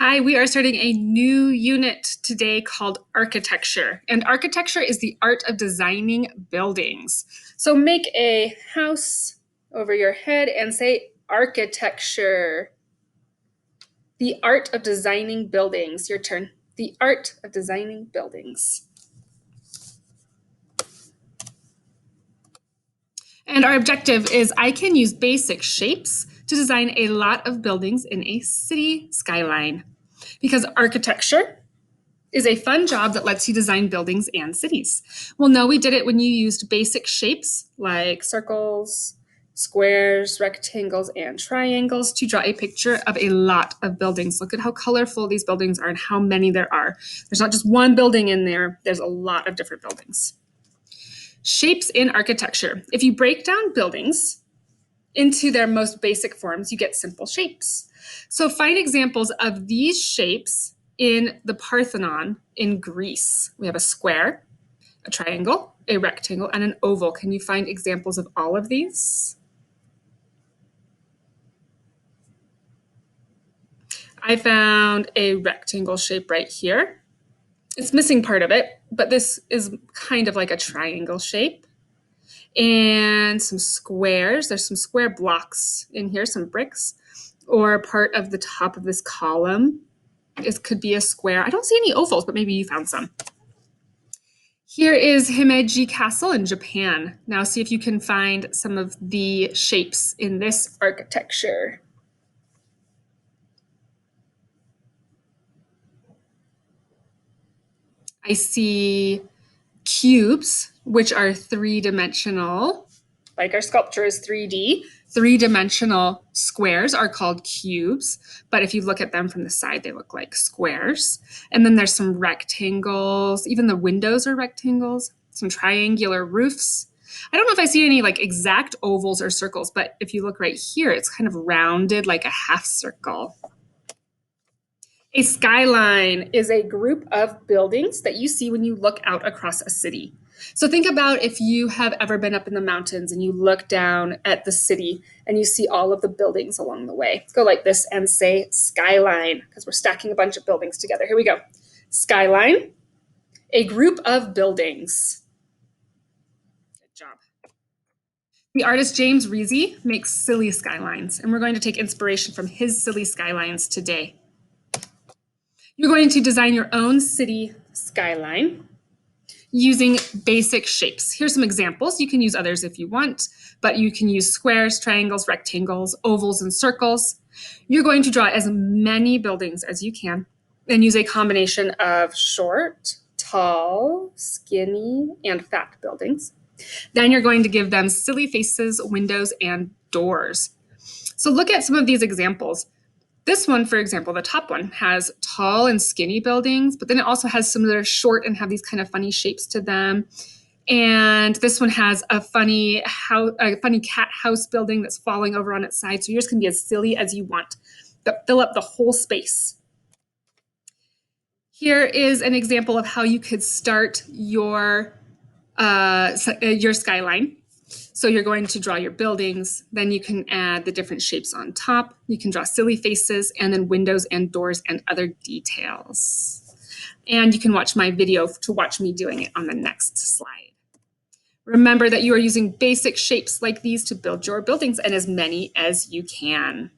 Hi, we are starting a new unit today called architecture. And architecture is the art of designing buildings. So make a house over your head and say architecture. The art of designing buildings. Your turn. The art of designing buildings. And our objective is I can use basic shapes to design a lot of buildings in a city skyline. Because architecture is a fun job that lets you design buildings and cities. Well, no, we did it when you used basic shapes like circles, squares, rectangles, and triangles to draw a picture of a lot of buildings. Look at how colorful these buildings are and how many there are. There's not just one building in there, there's a lot of different buildings. Shapes in architecture. If you break down buildings into their most basic forms, you get simple shapes. So find examples of these shapes in the Parthenon in Greece. We have a square, a triangle, a rectangle, and an oval. Can you find examples of all of these? I found a rectangle shape right here. It's missing part of it, but this is kind of like a triangle shape. And some squares. There's some square blocks in here, some bricks, or part of the top of this column. It could be a square. I don't see any ovals, but maybe you found some. Here is Himeji Castle in Japan. Now see if you can find some of the shapes in this architecture. I see cubes, which are three-dimensional, like our sculpture is 3D. Three-dimensional squares are called cubes, but if you look at them from the side, they look like squares. And then there's some rectangles. Even the windows are rectangles. Some triangular roofs. I don't know if I see any like exact ovals or circles, but if you look right here, it's kind of rounded like a half circle. A skyline is a group of buildings that you see when you look out across a city. So think about if you have ever been up in the mountains and you look down at the city and you see all of the buildings along the way. Let's go like this and say skyline, because we're stacking a bunch of buildings together. Here we go. Skyline, a group of buildings. Good job. The artist James Reesey makes silly skylines, and we're going to take inspiration from his silly skylines today. You're going to design your own city skyline using basic shapes. Here's some examples. You can use others if you want, but you can use squares, triangles, rectangles, ovals, and circles. You're going to draw as many buildings as you can and use a combination of short, tall, skinny, and fat buildings. Then you're going to give them silly faces, windows, and doors. So look at some of these examples. This one, for example, the top one has tall and skinny buildings, but then it also has some that are short and have these kind of funny shapes to them. And this one has a funny cat house building that's falling over on its side. So yours can be as silly as you want, but fill up the whole space. Here is an example of how you could start your skyline. So you're going to draw your buildings, then you can add the different shapes on top. You can draw silly faces and then windows and doors and other details. And you can watch my video to watch me doing it on the next slide. Remember that you are using basic shapes like these to build your buildings and as many as you can.